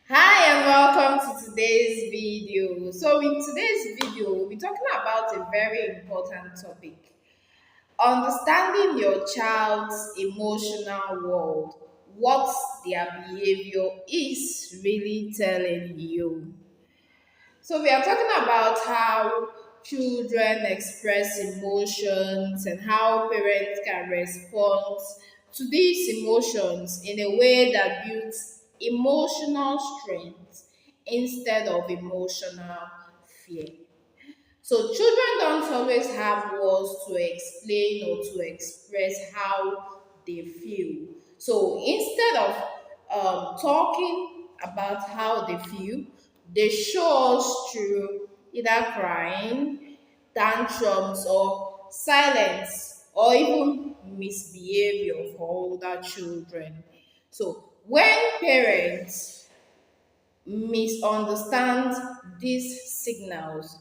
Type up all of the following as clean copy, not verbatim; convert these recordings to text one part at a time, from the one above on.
Hi and welcome to today's video. So in today's video, we'll be talking about a very important topic. Understanding your child's emotional world. What their behavior is really telling you. So we are talking about how children express emotions and how parents can respond to these emotions in a way that builds emotional strength instead of emotional fear. So children don't always have words to explain or to express how they feel. So instead of talking about how they feel, they show us through either crying, tantrums, or silence, or even misbehavior for older children. So when parents misunderstand these signals,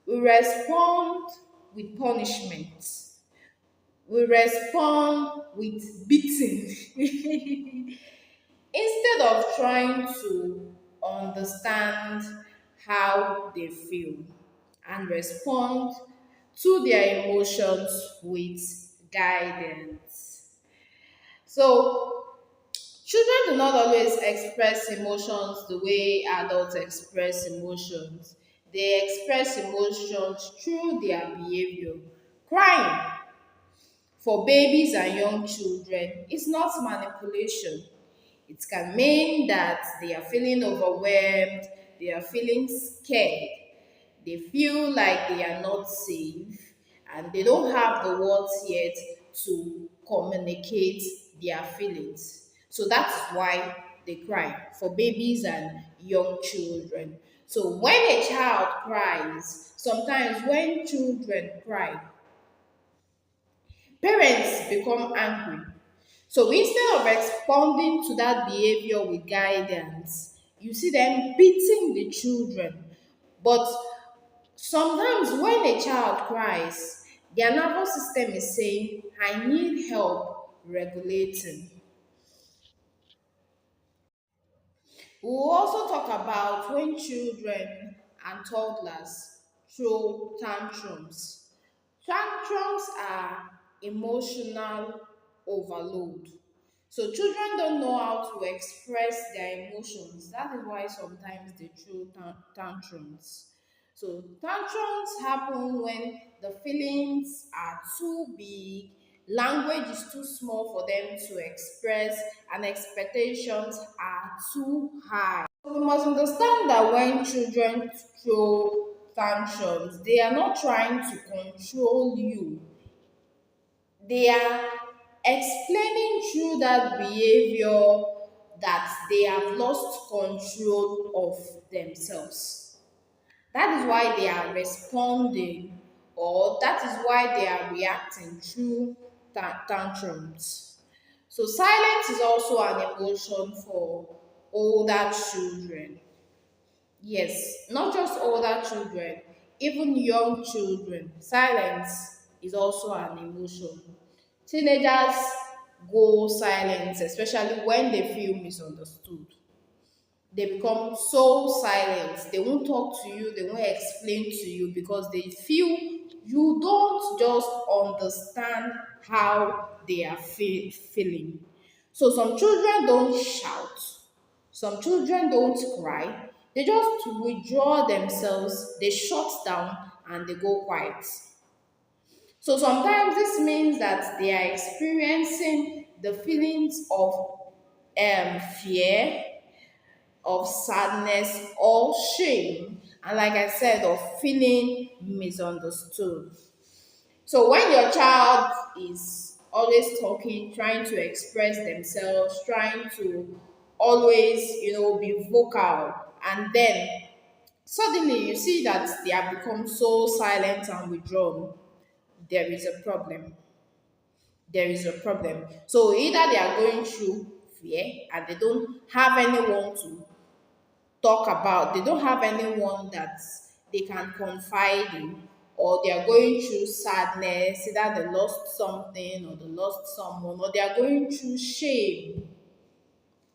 we respond with punishment. We respond with beating instead of trying to understand how they feel and respond to their emotions with guidance. So, children do not always express emotions the way adults express emotions. They express emotions through their behavior. Crying for babies and young children is not manipulation. It can mean that they are feeling overwhelmed, they are feeling scared, they feel like they are not safe, and they don't have the words yet to communicate their feelings. So that's why they cry for babies and young children. So when a child cries, sometimes when children cry, parents become angry. So instead of responding to that behavior with guidance, you see them beating the children. But sometimes when a child cries, their nervous system is saying, I need help regulating. We'll also talk about when children and toddlers throw tantrums. Tantrums are emotional overload. So children don't know how to express their emotions. That is why sometimes they throw tantrums. So tantrums happen when the feelings are too big, language is too small for them to express, and expectations are too high. So we must understand that when children throw tantrums, they are not trying to control you. They are explaining through that behavior that they have lost control of themselves. That is why they are responding, or that is why they are reacting through tantrums. So, silence is also an emotion for older children. Yes, not just older children, even young children. Silence is also an emotion. Teenagers go silent, especially when they feel misunderstood. They become so silent. They won't talk to you, they won't explain to you because they feel you don't just understand how they are feeling. So some children don't shout, some children don't cry, they just withdraw themselves, they shut down and they go quiet. So sometimes this means that they are experiencing the feelings of fear, of sadness, or shame, and like I said, of feeling misunderstood. So when your child is always talking, trying to express themselves, trying to always, be vocal, and then suddenly you see that they have become so silent and withdrawn, there is a problem. There is a problem. So either they are going through fear and they don't have anyone to talk about, they don't have anyone that they can confide in, or they are going through sadness, either they lost something or they lost someone, or they are going through shame,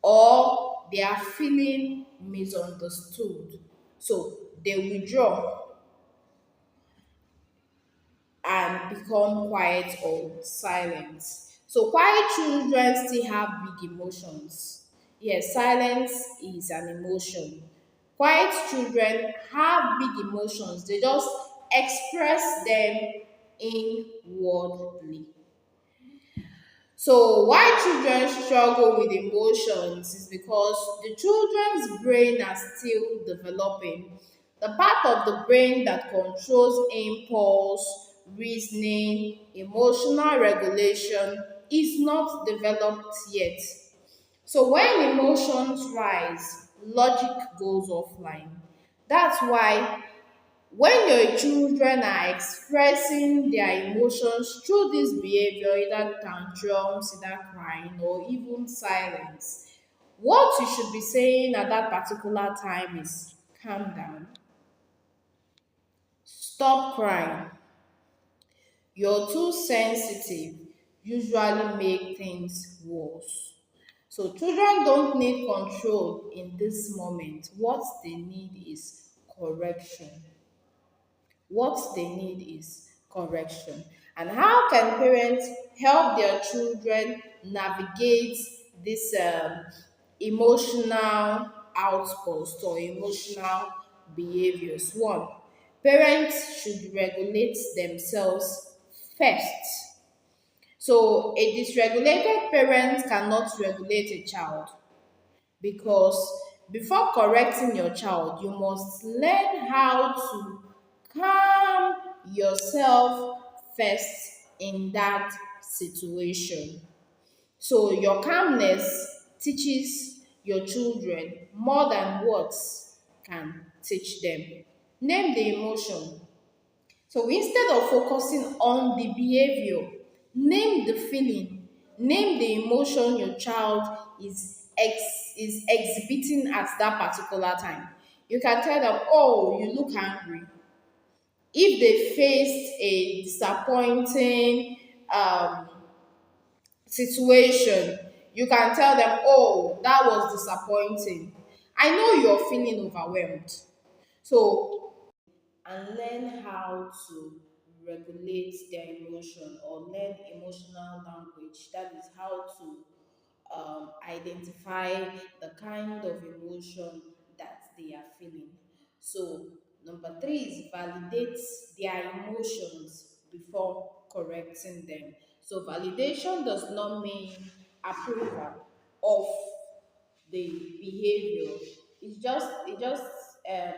or they are feeling misunderstood. So they withdraw and become quiet or silent. So quiet children still have big emotions. Yes, silence is an emotion. Quiet children have big emotions. They just express them inwardly. So why children struggle with emotions is because the children's brain are still developing. The part of the brain that controls impulse, reasoning, emotional regulation is not developed yet. So when emotions rise, logic goes offline. That's why when your children are expressing their emotions through this behavior, either tantrums, either crying, or even silence, what you should be saying at that particular time is calm down, stop crying. You're too sensitive, usually make things worse. So children don't need control in this moment. What they need is correction. What they need is correction. And how can parents help their children navigate this emotional outburst or emotional behaviors? One, parents should regulate themselves first. So, a dysregulated parent cannot regulate a child because before correcting your child, you must learn how to calm yourself first in that situation. So, your calmness teaches your children more than words can teach them. Name the emotion. So instead of focusing on the behavior, name the feeling, name the emotion your child is exhibiting at that particular time. You can tell them, oh, you look angry. If they faced a disappointing um, situation, you can tell them, oh, that was disappointing. I know you're feeling overwhelmed. So and learn how to regulate their emotion or learn emotional language. That is how to identify the kind of emotion that they are feeling. So, number three is validate their emotions before correcting them. So, validation does not mean approval of the behavior. It just um,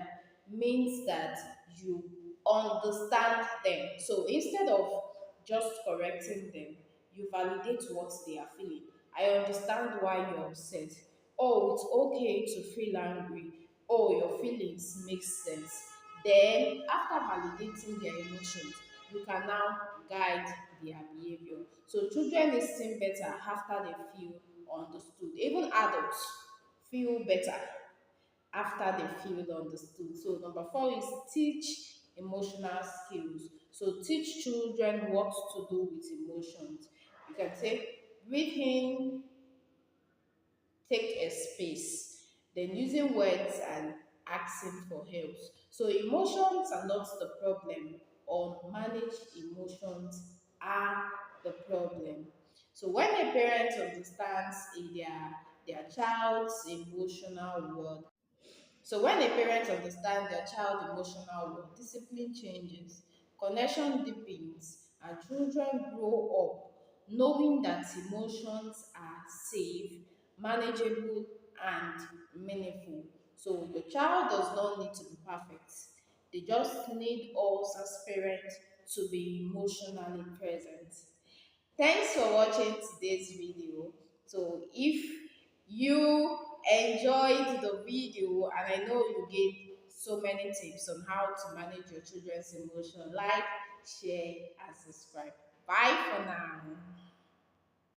means that you understand them. So instead of just correcting them, you validate what they are feeling. I understand why you're upset. Oh, it's okay to feel angry. Oh, your feelings make sense. Then after validating their emotions, you can now guide their behavior. So children listen better after they feel understood. Even adults feel better after they feel understood. So number four is teach emotional skills. So teach children what to do with emotions. You can say breathe in, take a space, then using words and asking for help. So emotions are not the problem, or managed emotions are the problem. So when a parent understands their child's emotional world, so when a parent understands their child emotional world, discipline changes, connection deepens, and children grow up knowing that emotions are safe, manageable, and meaningful. So your child does not need to be perfect. They just need us as parents to be emotionally present. Thanks for watching today's video. So if you enjoyed the video and I know you get so many tips on how to manage your children's emotion, like, share, and subscribe. Bye for now.